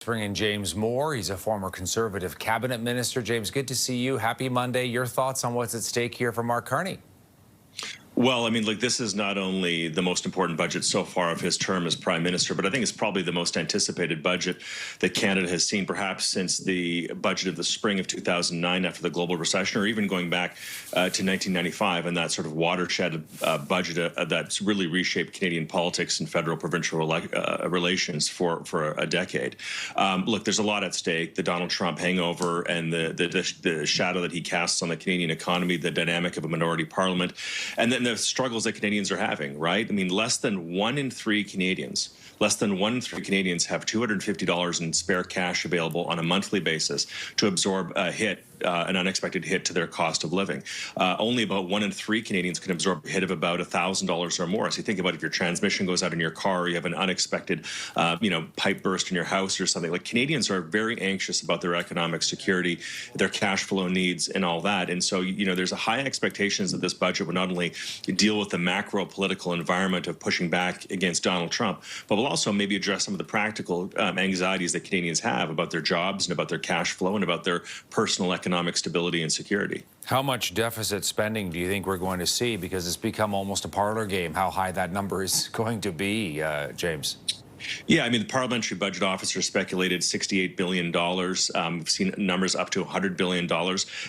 bring in James Moore. He's a former Conservative cabinet minister. James, good to see you. Happy Monday. Your thoughts on what's at stake here for Mark Carney? Well, I mean, look, this is not only the most important budget so far of his term as prime minister, but I think it's probably the most anticipated budget that Canada has seen, perhaps since the budget of the spring of 2009 after the global recession, or even going back to 1995 and that sort of watershed budget that's really reshaped Canadian politics and federal-provincial relations for a decade. Look, there's a lot at stake. The Donald Trump hangover and the shadow that he casts on the Canadian economy, the dynamic of a minority parliament, and then the struggles that Canadians are having, right? I mean, less than 1 in 3 Canadians have $250 in spare cash available on a monthly basis to absorb a hit, an unexpected hit to their cost of living. Only about 1 in 3 Canadians can absorb a hit of about $1,000 or more. So you think about if your transmission goes out in your car, or you have an unexpected, pipe burst in your house or something. Like, Canadians are very anxious about their economic security, their cash flow needs, and all that. And so, there's a high expectations that this budget would not only deal with the macro political environment of pushing back against Donald Trump, but will also maybe address some of the practical anxieties that Canadians have about their jobs and about their cash flow and about their personal economic stability and security. How much deficit spending do you think we're going to see? Because it's become almost a parlor game how high that number is going to be, James. Yeah, I mean, the Parliamentary Budget Officer speculated $68 billion. We've seen numbers up to $100 billion.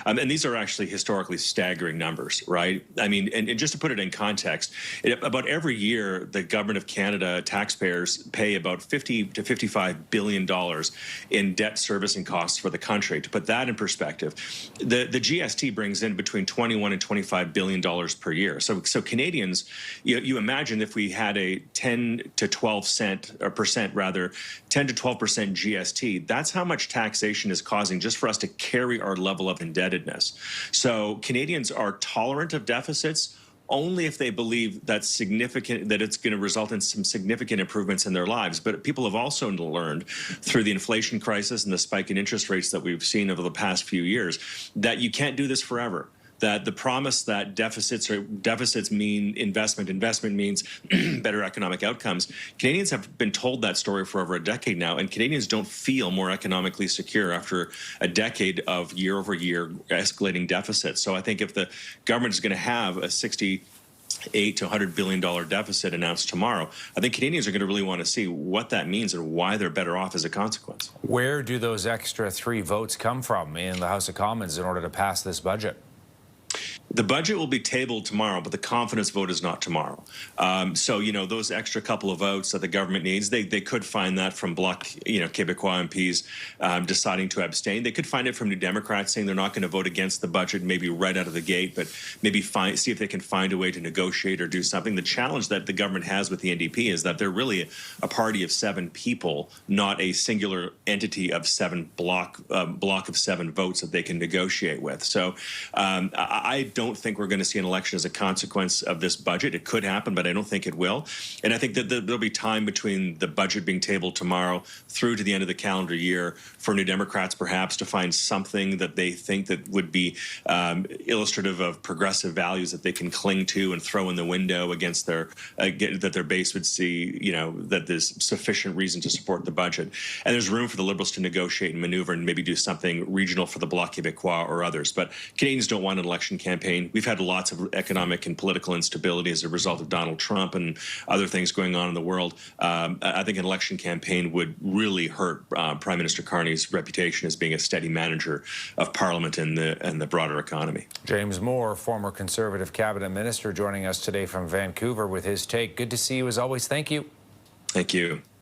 And these are actually historically staggering numbers, right? I mean, and just to put it in context, about every year, the Government of Canada taxpayers pay about $50 to $55 billion in debt servicing costs for the country. To put that in perspective, the GST brings in between $21 and $25 billion per year. So Canadians, you imagine if we had a 10 to 12 cent, or percent rather, 10 to 12% GST, that's how much taxation is causing just for us to carry our level of indebtedness. So Canadians are tolerant of deficits only if they believe that's significant, that it's going to result in some significant improvements in their lives. But people have also learned through the inflation crisis and the spike in interest rates that we've seen over the past few years that you can't do this forever. That the promise that deficits mean investment means better economic outcomes. Canadians have been told that story for over a decade now, and Canadians don't feel more economically secure after a decade of year-over-year escalating deficits. So I think if the government is going to have a $68 to $100 billion deficit announced tomorrow, I think Canadians are going to really want to see what that means and why they're better off as a consequence. Where do those extra 3 votes come from in the House of Commons in order to pass this budget? The budget will be tabled tomorrow, but the confidence vote is not tomorrow. So, those extra couple of votes that the government needs, they could find that from Bloc, Québécois MPs deciding to abstain. They could find it from New Democrats saying they're not going to vote against the budget, maybe right out of the gate, but maybe see if they can find a way to negotiate or do something. The challenge that the government has with the NDP is that they're really a party of 7 people, not a singular entity of 7 block of 7 votes that they can negotiate with. So I don't think we're going to see an election as a consequence of this budget. It could happen, but I don't think it will. And I think that there'll be time between the budget being tabled tomorrow through to the end of the calendar year for New Democrats perhaps to find something that they think that would be illustrative of progressive values that they can cling to and throw in the window against that their base would see, that there's sufficient reason to support the budget. And there's room for the Liberals to negotiate and maneuver and maybe do something regional for the Bloc Québécois or others. But Canadians don't want an election campaign. We've had lots of economic and political instability as a result of Donald Trump and other things going on in the world. I think an election campaign would really hurt Prime Minister Carney's reputation as being a steady manager of Parliament and the broader economy. James Moore, former Conservative cabinet minister, joining us today from Vancouver with his take. Good to see you as always. Thank you. Thank you.